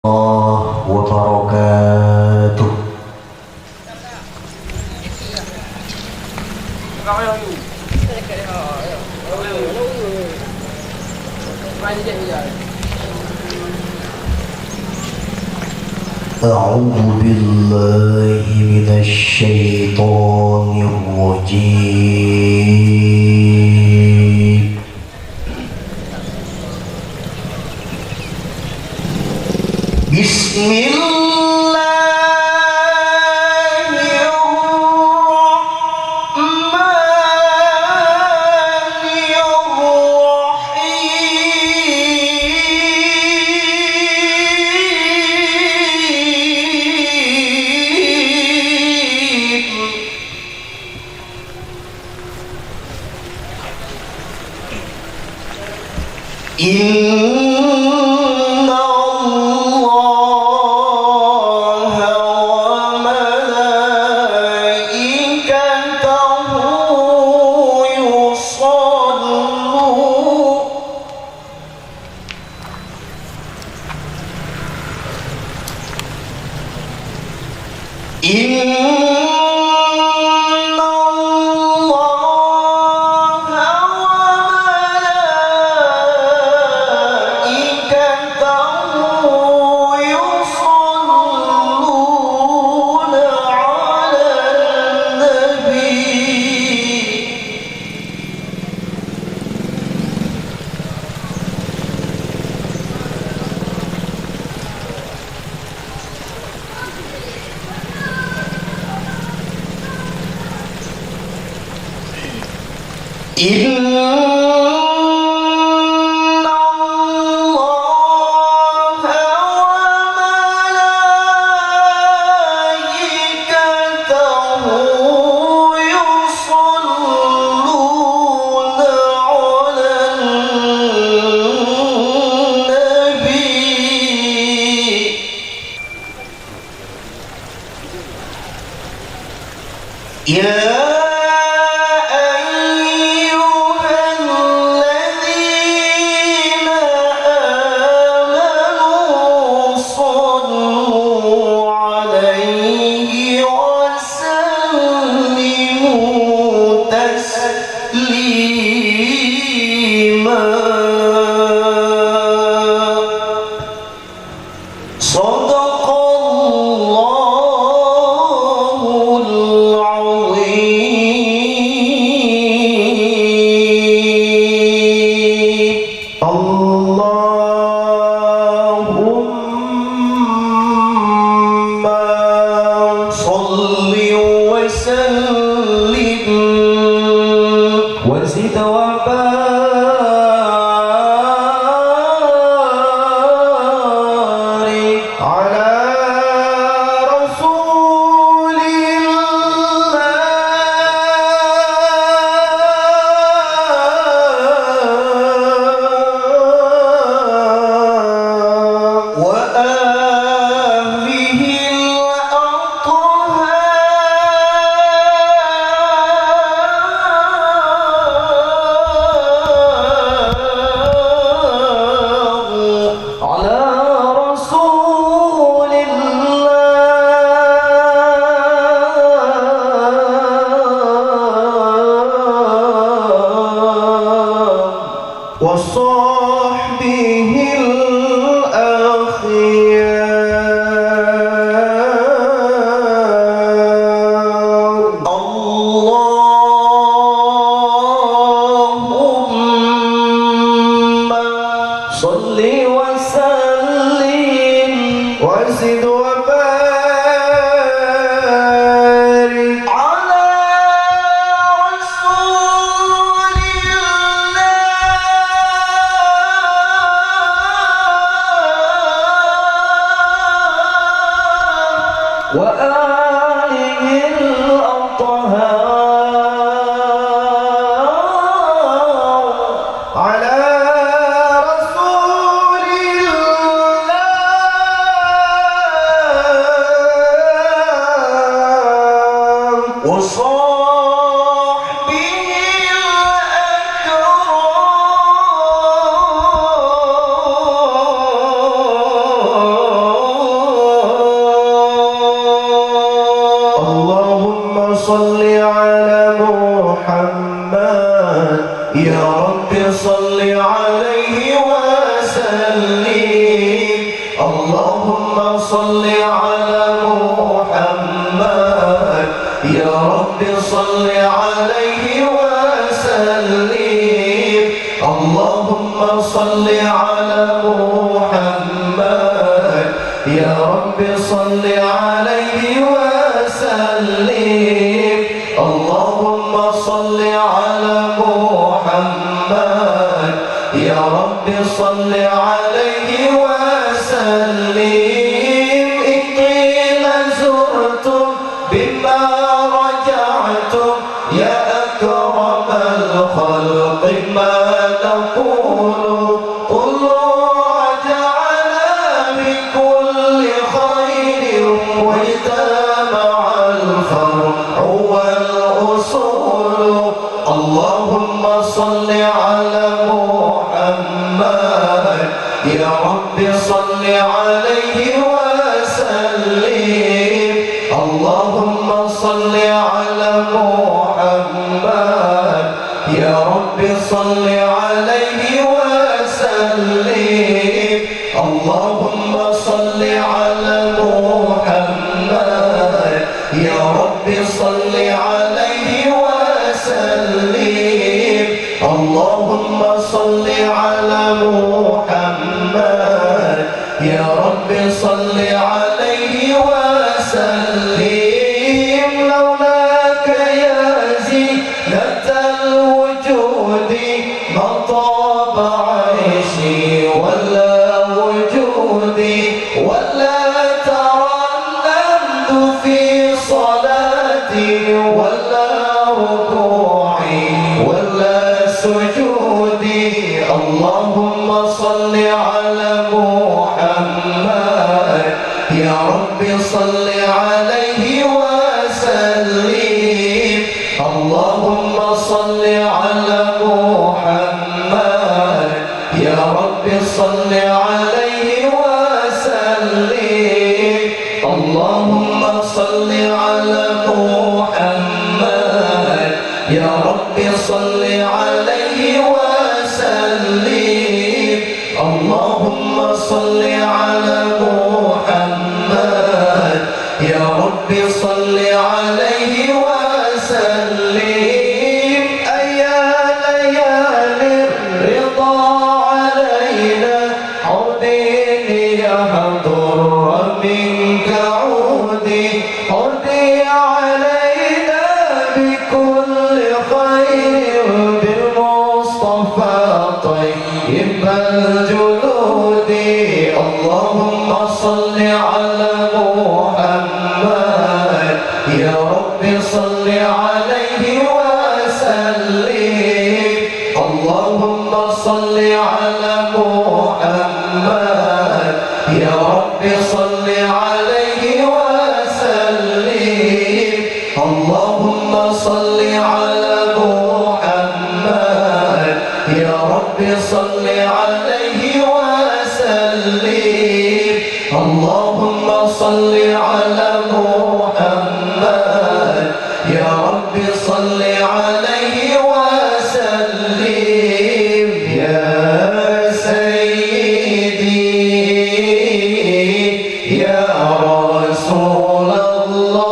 الله وبركاته. أعوذ بالله من الشيطان الرجيم. بسم الله اللهم صل على محمد يا رب صل عليه وسلم اللهم صل على محمد يا رب صل عليه وسلم اللهم صل على محمد يا رب صل عليه وسلم إن قيل زرتم بما رجعتم يا أكرم الخلق ما نقول قلوا رجعنا بكل خير واجتمع الفرع والأصول اللهم صل على محمد يا رب صل عليه وسلم اللهم صل على محمد يا رب صل عليه وسلم اللهم صل على محمد يا رب صل عليه وسلم اللهم صل على محمد يا رب صل عليه وسلم لولاك يا زينة الوجود ما طاب عيشي ولا وجودي ولا ترنمت في صلاتي ولا ركوعي ولا سجودي اللهم صل على محمد يا رب صل عليه وسلم اللهم صل على محمد يا رب صل عليه وسلم اللهم صل على محمد يا رب صل عليه وسلم اللهم صل على محمد يا رب صل عليه وسلم أيا ليالي الرضا علينا عوديني يحضر منك عودي عودي علينا بكل خير بالمصطفى طيب الجلود اللهم صل على محمد يا رب صل عليه وسلم اللهم صل على محمد يا رب صل عليه وسلم اللهم صل على محمد يا رب صل عليه وسلم اللهم صل على محمد يا رب صل عليه وسلم يا سيدي يا رسول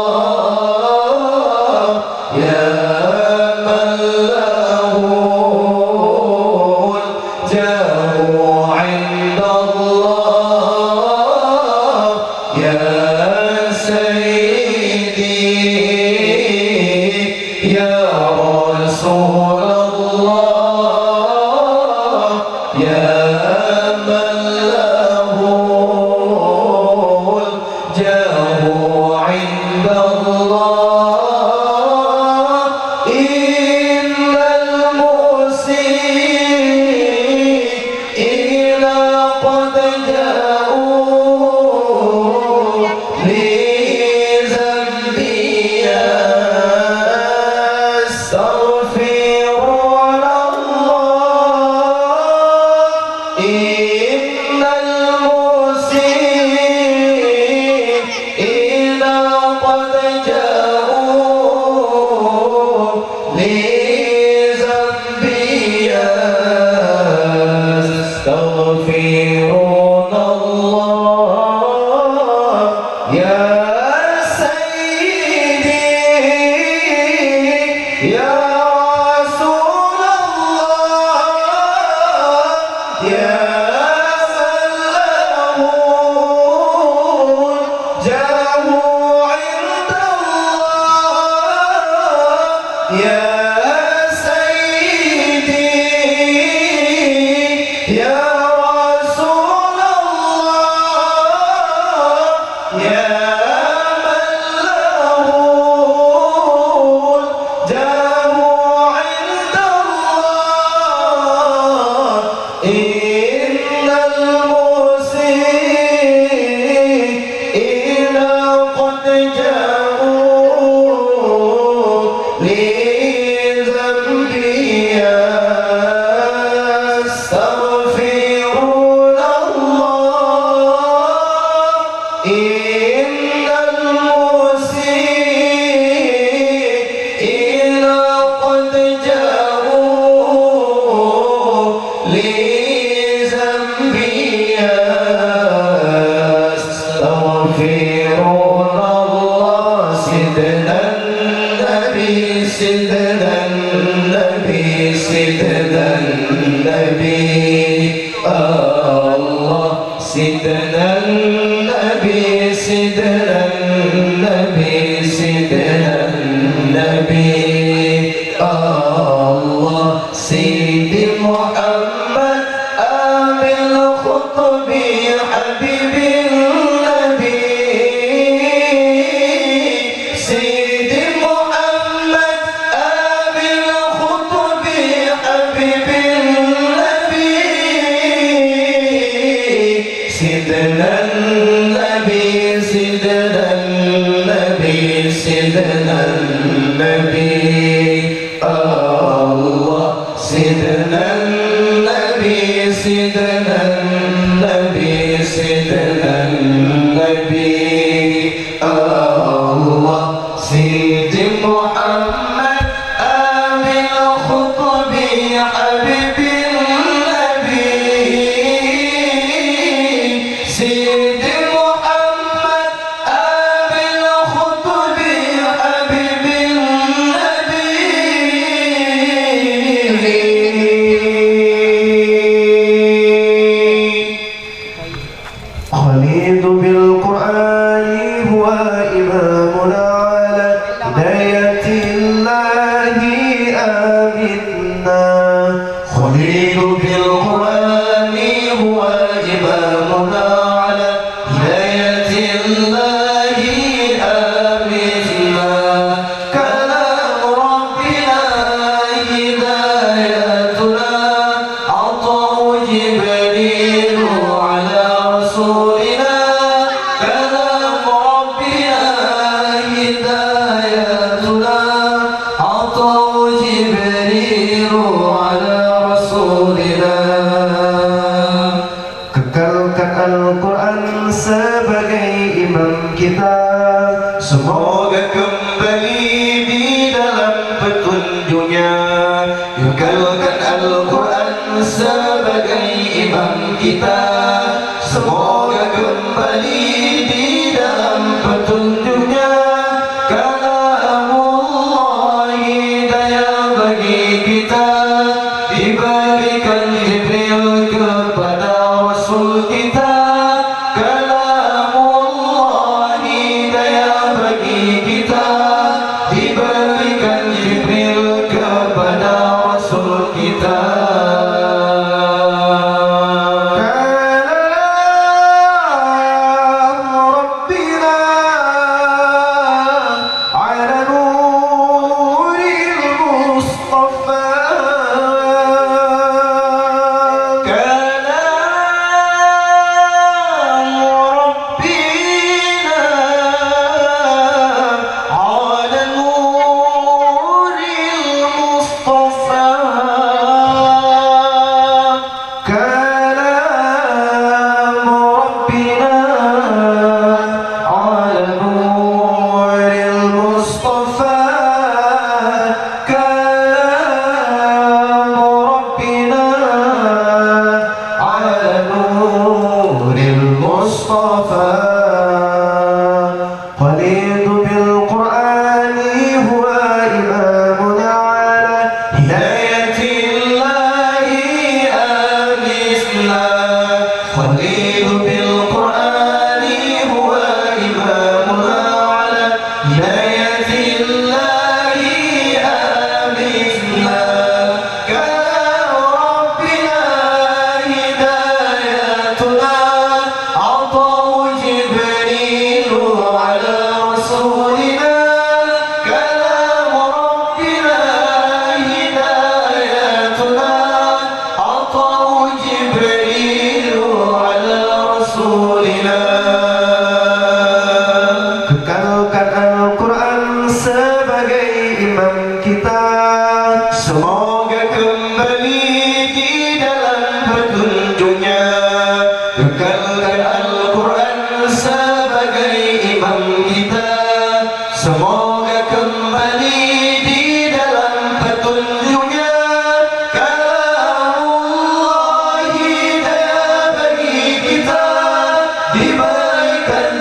الله يا من له الجاه عند الله يا سيدي يا رسول الله يا من له الجاه يا من له الجاه عند الله إن المسيئين قد جاءوا لذنبي يستغفرون الله إن المسيئين قد جاءوا لذنبي يستغفرون الله سيدنا النبي سيدنا النبي سيدنا النبي الله سيدنا النبي سيدنا النبي سيدنا النبي الله سيدي محمد آمن الخطب حبيب النبي سيدي محمد آمن الخطب حبيب النبي سيدنا النبي سيدنا النبي سيدنا النبي الله سيدنا النبي سيدنا النبي سيدنا النبي الله سيدي محمد آمن الخطب حبيب النبي سيدي محمد آمن الخطب حبيب النبي خليل بالقرآن هو إمامنا على هداية الله آمنا خليل بالقرآن هو إمامنا على هداية الله آمنا كلام ربنا هدايتنا عطاء جبريل على رسولنا كلام ربنا هدايتنا عطاء جبريل على رسولنا kekalkan Al-Quran sebagai imam kita semoga kembali di dalam petunjuknya kekalkan Al-Quran sebagai imam kita semoga kembali di dalam petunjuknya kalamullah hidayah bagi kita diberikan Jibril kepada Rasul kita kalamullah hidayah bagi kita diberikan Jibril kepada Rasul kita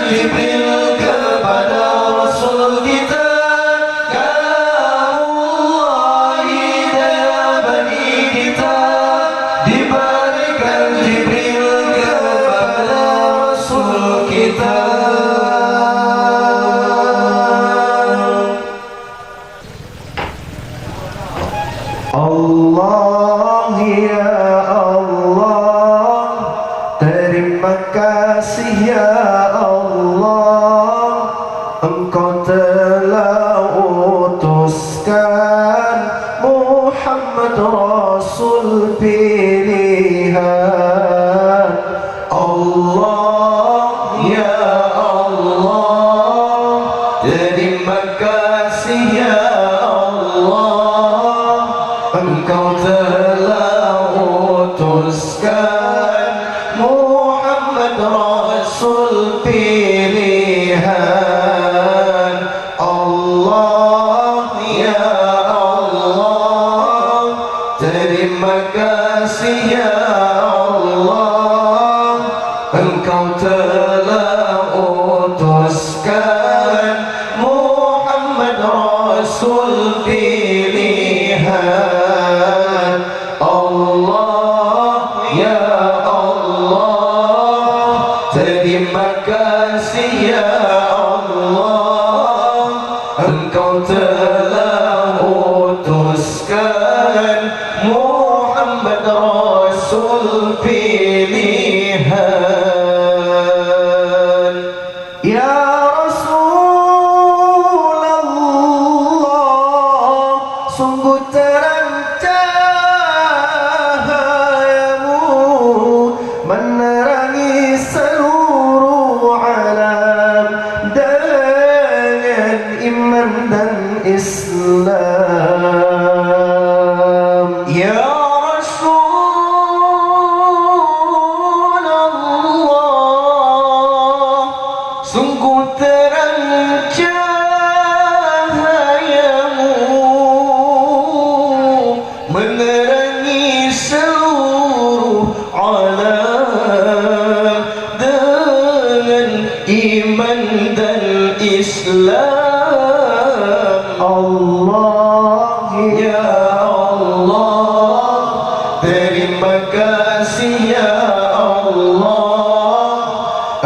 Jibril kepada Rasul kita, kalamullah hidayah bagi kita. Diberikan Jibril kepada Rasul kita. Allah ya Allah, terima kasih ya Allah, Engkau telah utuskan Muhammad Rasul pilihan. Allah ya Allah, terima kasih ya Allah, Engkau telah utuskan Muhammad Rasul pilihan. Allah ya Allah, terima kasih ya Allah, Engkau telah utuskan Muhammad Rasul pilihan. Allah ya Allah, terima kasih ya Allah, Engkau telah utuskan Muhammad Rasul pilihan. Ya Rasulullah, sungguh terang cahayamu menerangi seluruh alam dengan iman dan Islam. Ya Rasulullah, sungguh terang cahayamu menerangi seluruh alam dengan iman dan Islam. Allah ya Allah, terima kasih ya Allah,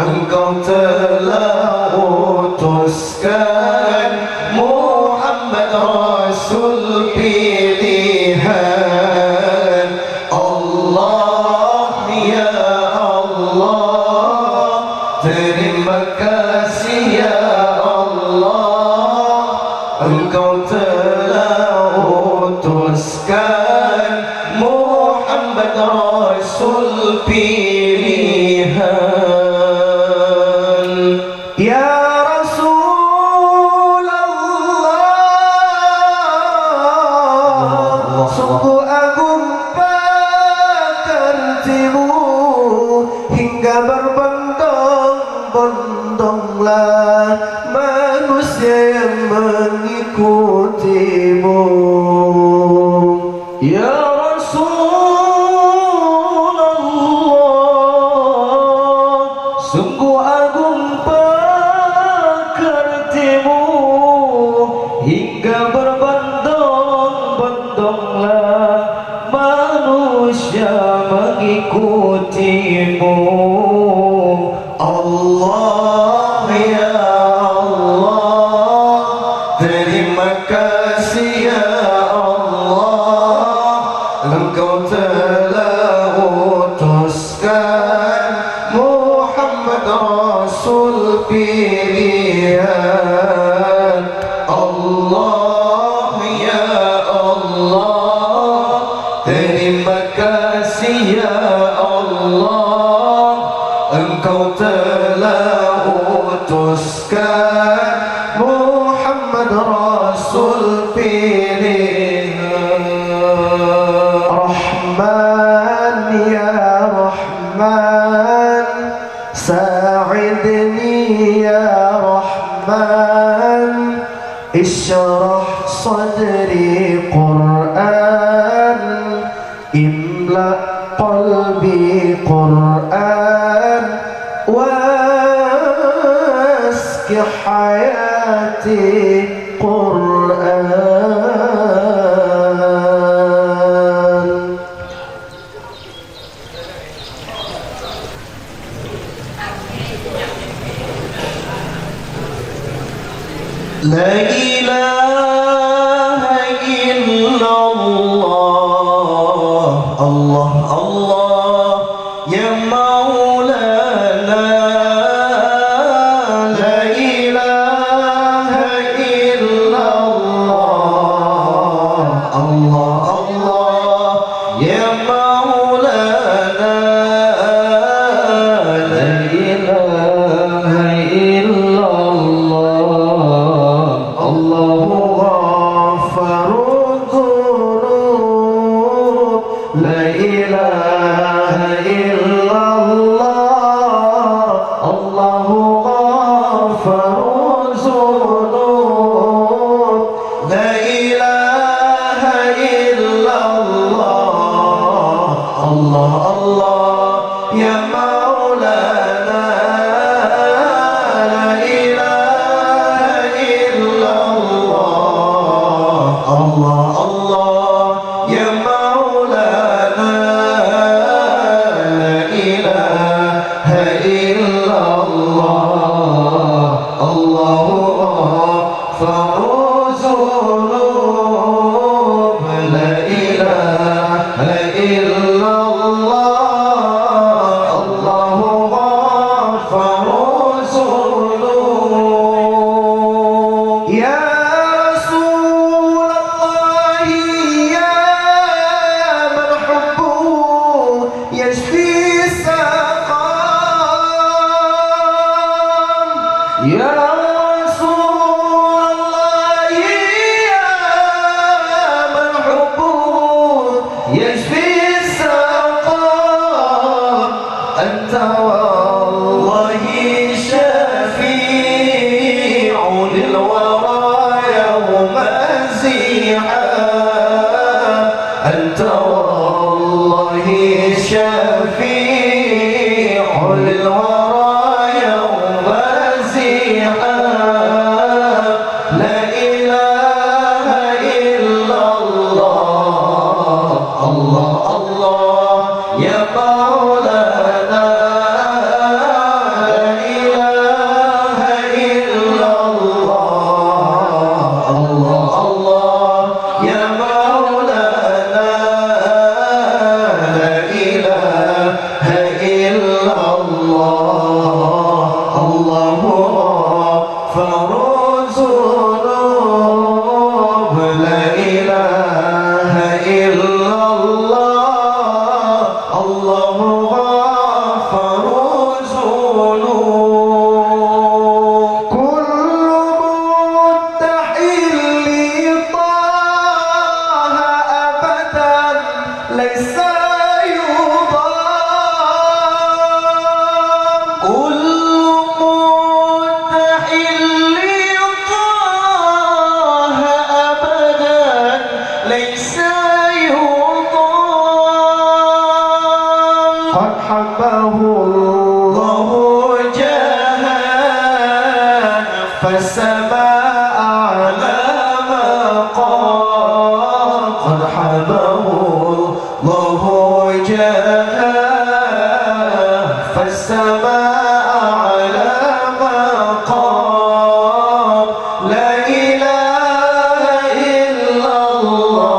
Engkau telah utuskan Muhammad Rasul pilihan. Allah ya Allah, terima kasih ya Allah, Engkau telah utuskan Muhammad Rasul pilihan. Ya Rasulullah, sungguh agung pekertimu hingga berbondong-bondonglah manusia yang mengikutimu. Ya Rasulullah, sungguh agung pekertimu hingga berbondong-bondonglah manusia mengikutimu. Allah ya Allah, terima kasih ya Allah, Engkau telah utuskan Muhammad Rasul pilihan. Allah ya Allah, terima kasih ya Allah, Engkau telah utuskan Muhammad Rasul pilihan. Rahman ya Rahman, sa'idni ya Rahman, ishrah sadri Qur'an, imla qalbi Qur'an, wa حياتي قرآن. لا إله إلا الله الله الله يا مولانا. لا إله إلا الله الله الله يا مولانا. لا إله إلا الله الله غفر الذنوب. لا إله إلا الله الله غفر الذنوب. لا إله إلا الله الله الله يا مولانا. لا إله إلا الله الله الله يا مولانا. لا إله إلا الله الله غفر الذنوب. لا إله إلا الله الله غفر الذنوب. يا رسول الله يا من حبه يشفي السقام. يا رسول الله يا من حبه يشفي السقام. أنت والله شفيع للورى يوم الزحام. أنت والله شفيع للورى يوم الزحام. لا إله إلا الله الله الله يا مولانا. لا إله إلا الله الله الله يا مولانا. لا إله إلا الله الله غفر الذنوب. لا إله إلا الله الله غفر الذنوب. كل متحل لطه أبدا ليس يضام. كل متحل لطه أبدا ليس يضام. قد حبه الله جهان فالسماء على مقام. قد حبه الله جهان فالسماء على مقام. لا إله إلا الله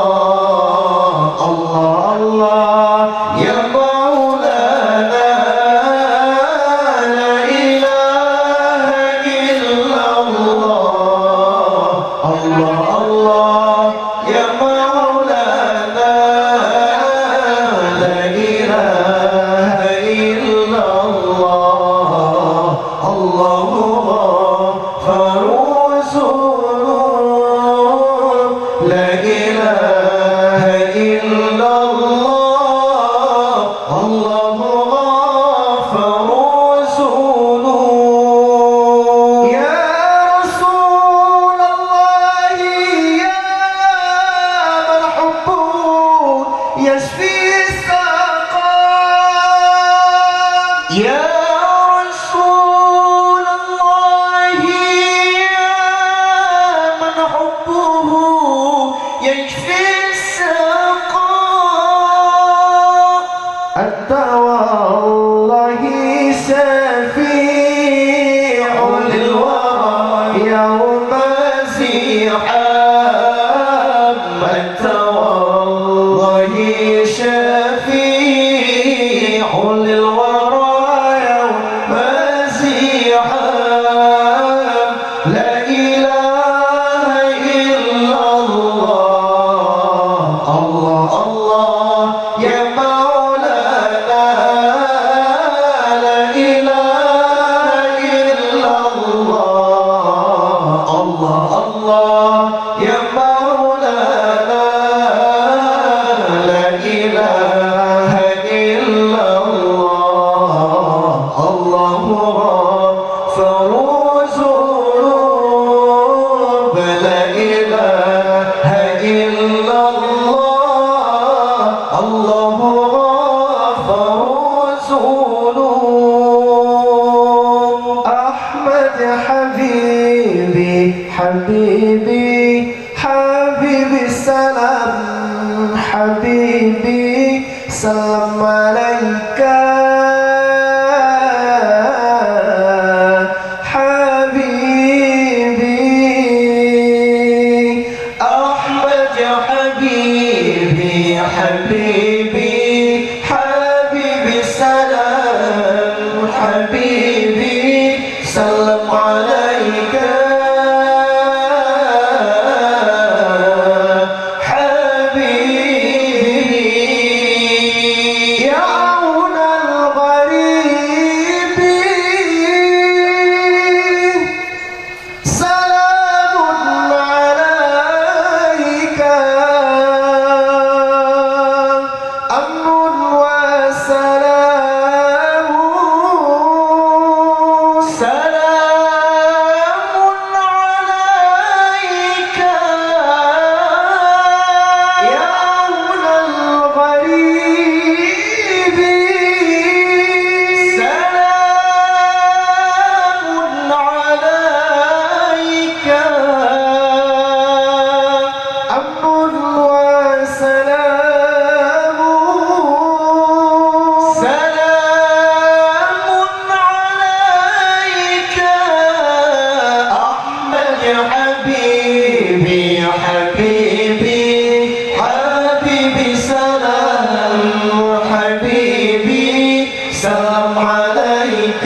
الله الله يا مولانا. لا إله إلا الله ذنوب لا إله إلا الله الله غفور ذنوب أحمد حبيبي حبيبي حبيبي سلام حبيبي سلام عليك حبيبي أحمد يا حبيبي حبيبي حبيبي سلام حبيبي سلام عليك سلام عليك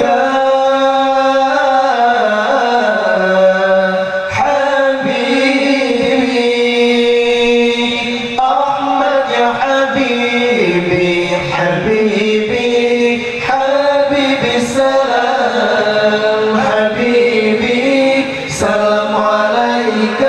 حبيبي أحمد يا حبيبي حبيبي حبيبي سلام حبيبي سلام عليك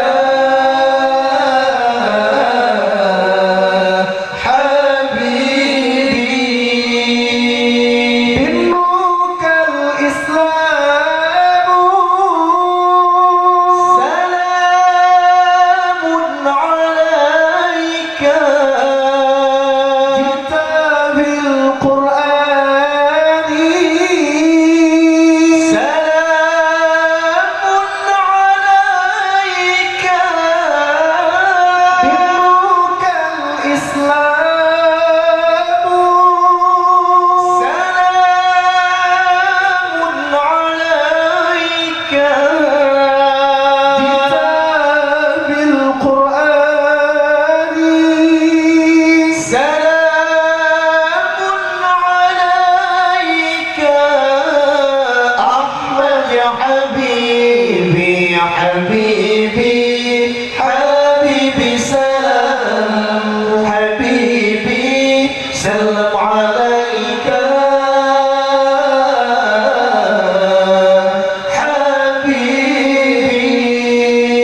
حبيبي حبيبي سلام حبيبي سلام عليك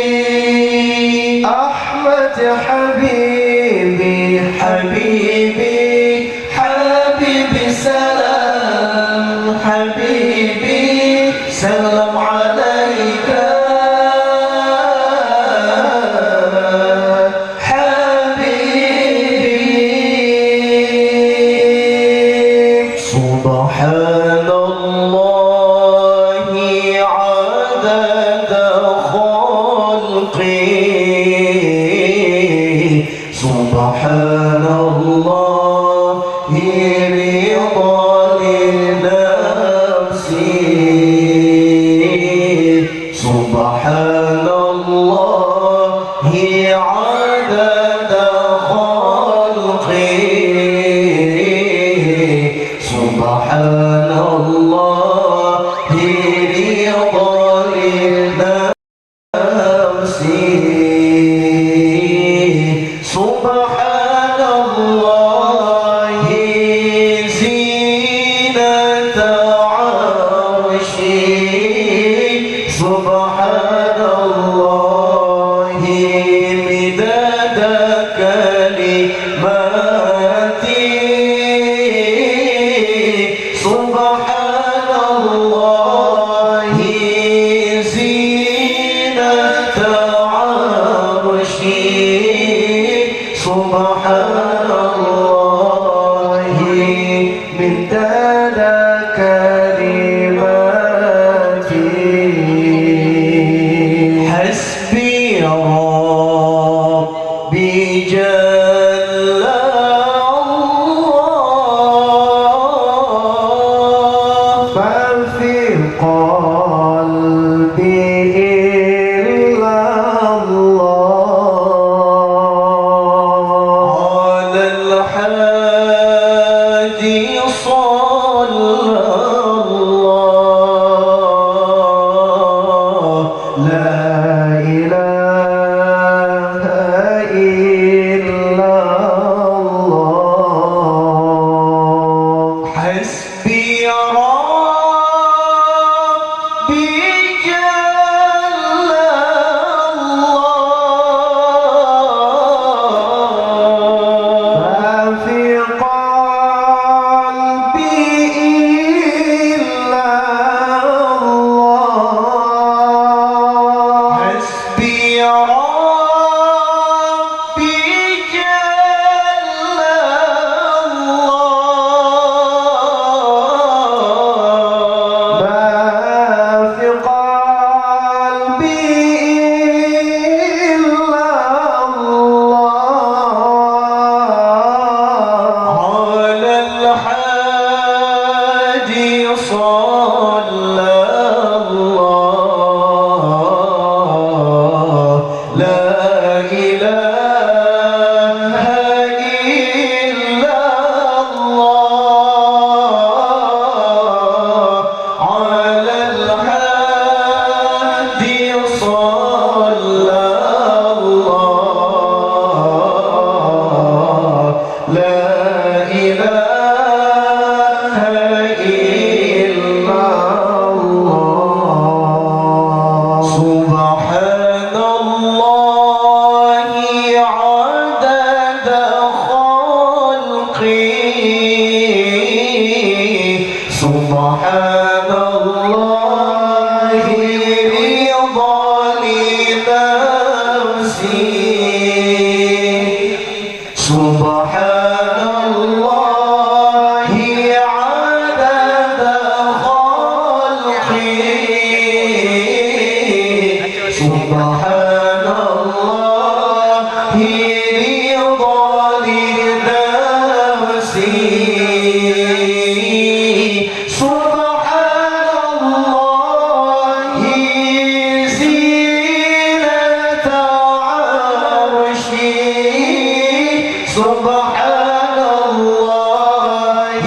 حبيبي أحمد حبيبي حبيبي حبيبي سلام حبيبي سلام عليك سبحان الله عدد خلقه سبحان الله رضا لنفسه سبحان الله عدد خلقه سبحان الله رضا لنفسه سبحان الله زينة عرشه سبحان الله مداد كلماته سبحان الله إلا الله على الحادي صلى الله لا إله إلا الله حسبي ربي جل الله ما في قلبي إلا الله حسبي ربي جل الله ما في قلبي إلا الله على الحادي صلى الله لا إله إلا الله على الحادي صلى الله لا إله إلا الله سبحان الله عدد خلقه سبحان الله رضا لنفسه سبحان الله عدد خلقه سبحان الله رضا لنفسه سبحان الله زينة عرشه سبحان الله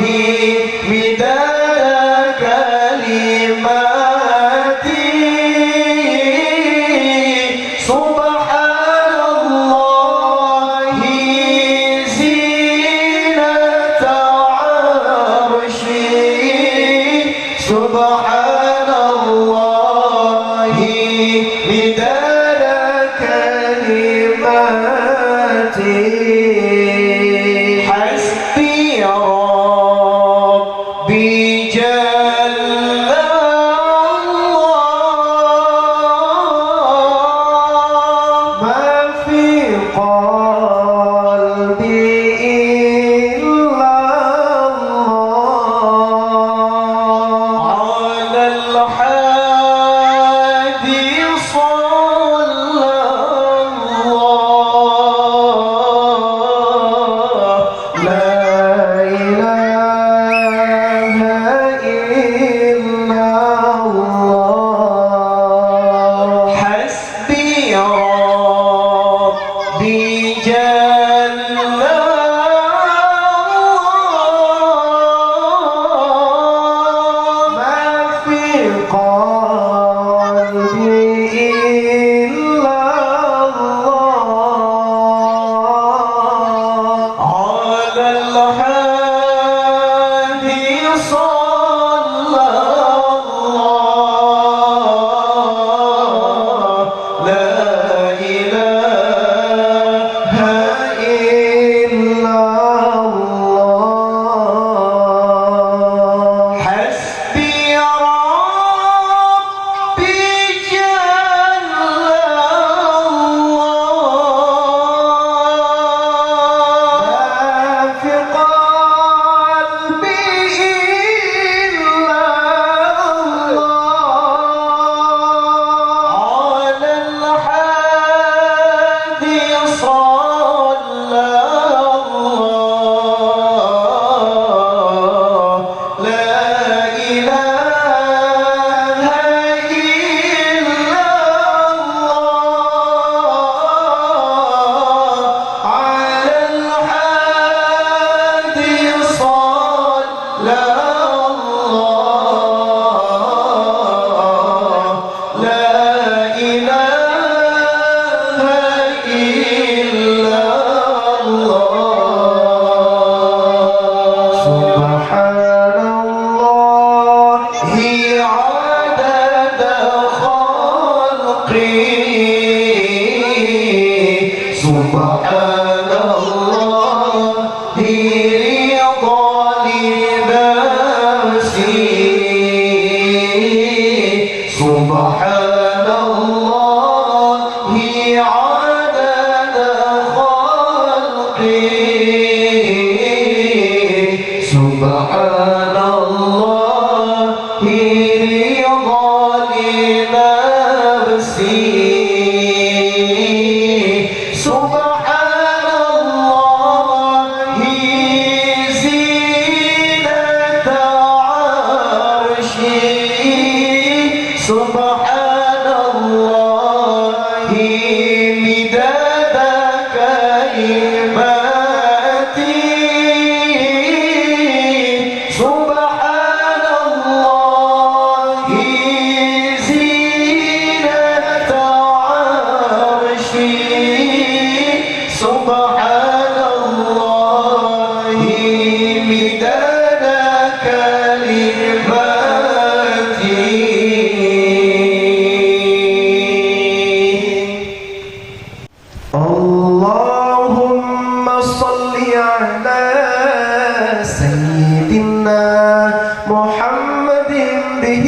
مداد كلماته سبحان الله زينة عرشه سبحان الله مداد كلماته حسبي ربي جل الله ما في قلبي إلا الله على الحادي صلى الله سبحان الله رضا لباسي سبحان الله عدد خلقي سبحان الله رضا لنفسي سبحان الله زينة عرشي سبحان الله مداد كلماتي سبحان الله زينة عرشي سبحان الله مداد كلماتي اللهم صل على سيدنا محمد به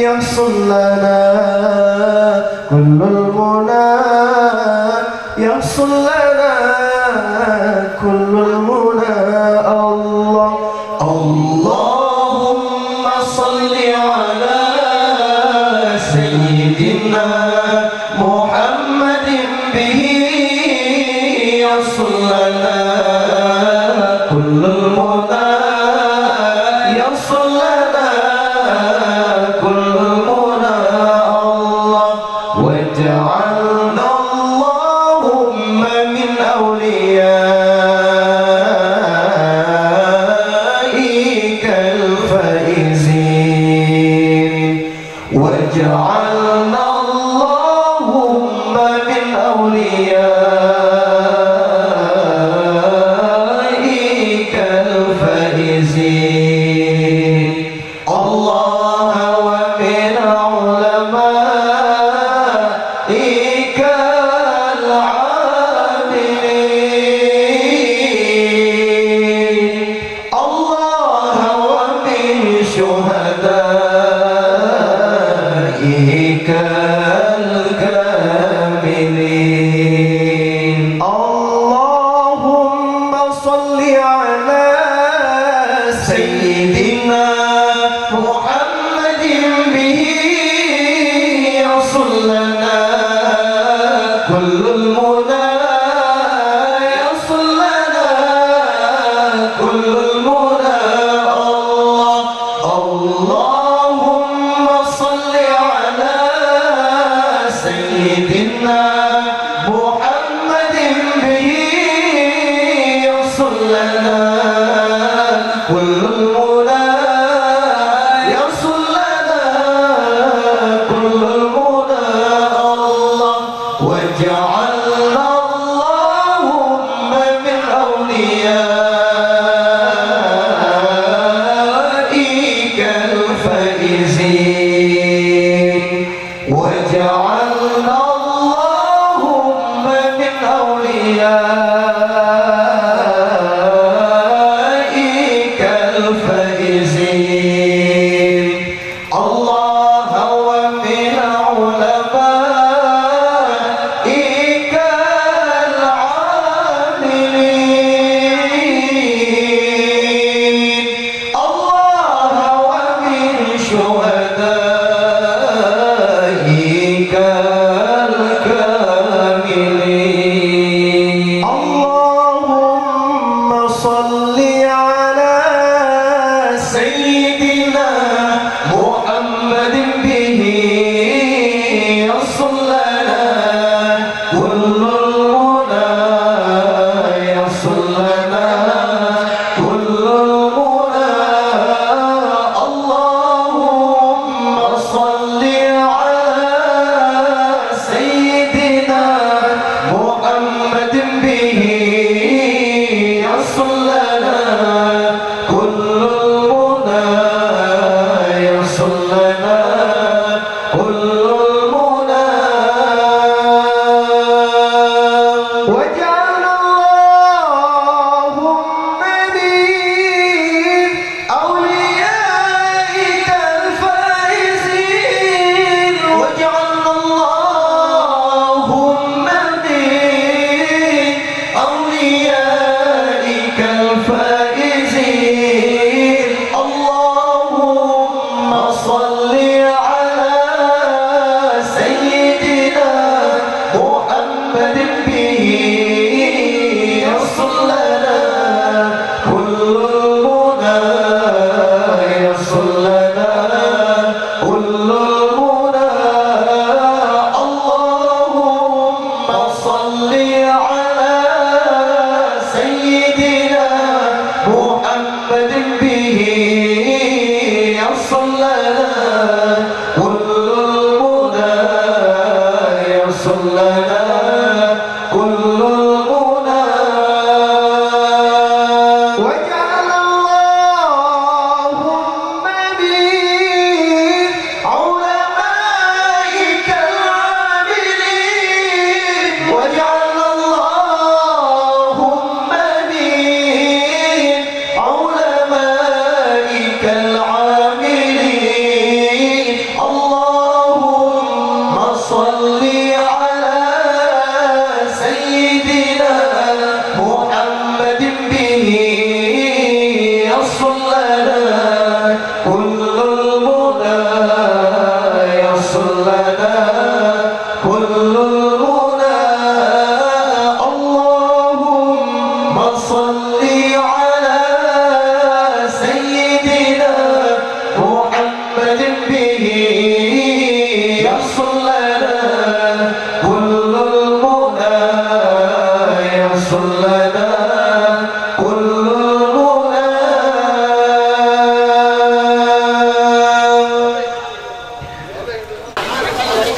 يحصل لنا كل المنى يحصل لنا كل المنى الله اللهم صل على سيدنا محمد به يحصل لنا كل المنى يحصل لنا كل المنى الله واجعلنا اللهم من أوليائك الفائزين واجعلنا اللهم من أوليائك الفائزين الله ومن علمائك العاملين الله ومن شهدائك الكاملين اللهم صل على سيدنا محمد به يحصل لنا كل المنى يحصل لنا كل المنى الله اللهم صل على سيدنا محمد به يحصل لنا كل المنى يحصل لنا كل المنى الله واجعلنا اللهم من أوليائك الفائزين واجعلنا اللهم من أوليائك الفائزين الله ومن علمائك العاملين الله ومن شهدائك الكاملين اللهم صل على سيدنا محمد به يحصل لنا كل المنى يحصل لنا كل المنى اللهم صل على سيدنا محمد به يحصل لنا كل المنى يحصل لنا كل المنى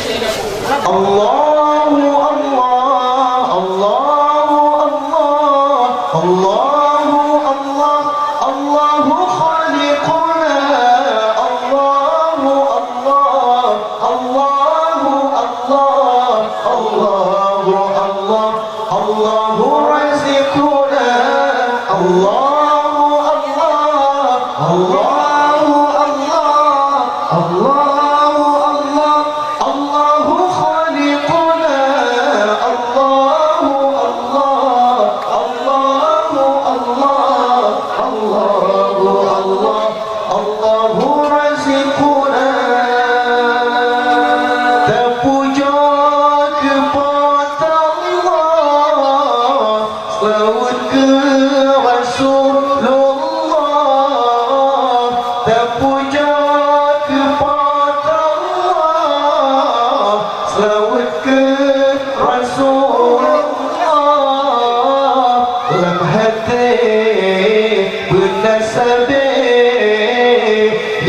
الله الله الله الله الله الله الله خالقنا الله الله الله الله الله الله الله رازقنا الله الله الله الله الله الله خالقنا الله الله الله الله الله رازقنا terpuja kepada Allah selawat ke Rasulullah terpuja kepada Allah selawat ke Rasulullah dalam hati bernasabih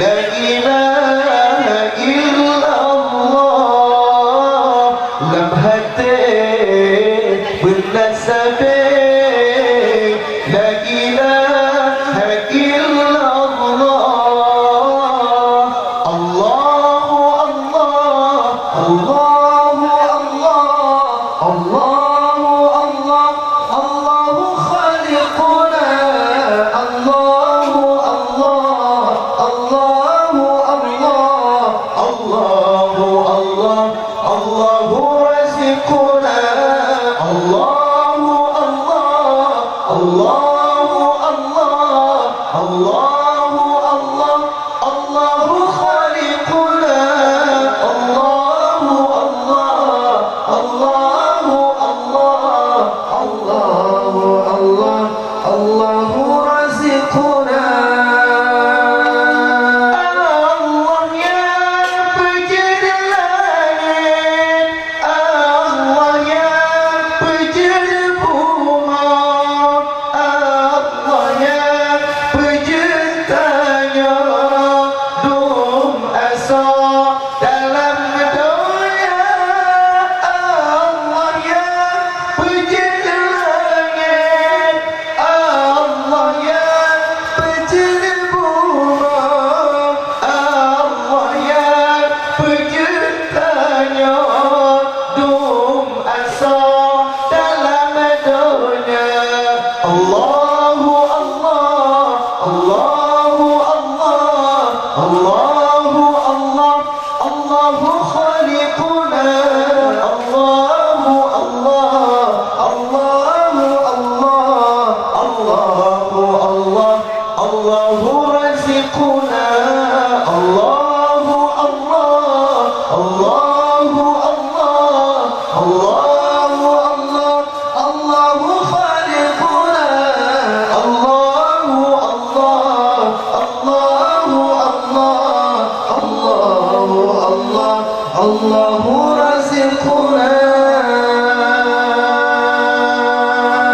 la ilaha illallah dalam hati bernasabih la ilaha illallah Allah Allah Allah Allah Allah الله خالقنا الله الله الله الله الله الله رازقنا الله الله الله الله الله الله خالقنا الله الله الله الله رازقنا الله يا بجر langit Allah ya bejir bumi Allah ya bejir tanya dum asa dalam dunia Allah ya bejir langit Allah ya bejir bumi Allah ya bejir tanya dum asa dalam dunia Allah Allah Allah Allah Allah Allah خالقنا الله الله الله الله الله رازقنا الله الله الله الله الله خالقنا الله الله الله رازقنا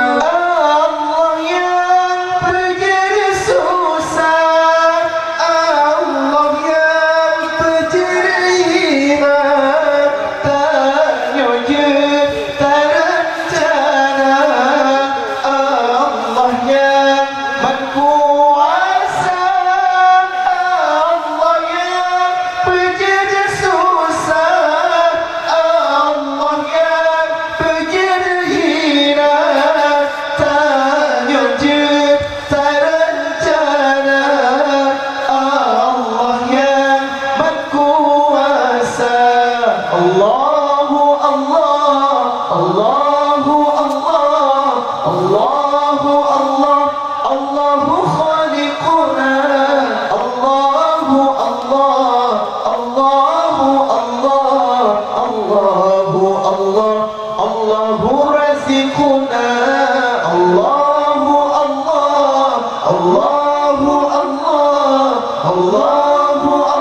Allah yang berdiri susah Allah yang berdiri hina tanya je terencana Allah yang berkuasa Allah yang berdiri susah Allah yang berdiri hina tanya je terencana Allah yang berkuasa Allah Allah Allah khaliquna Allah Allah raziquna Allah Allah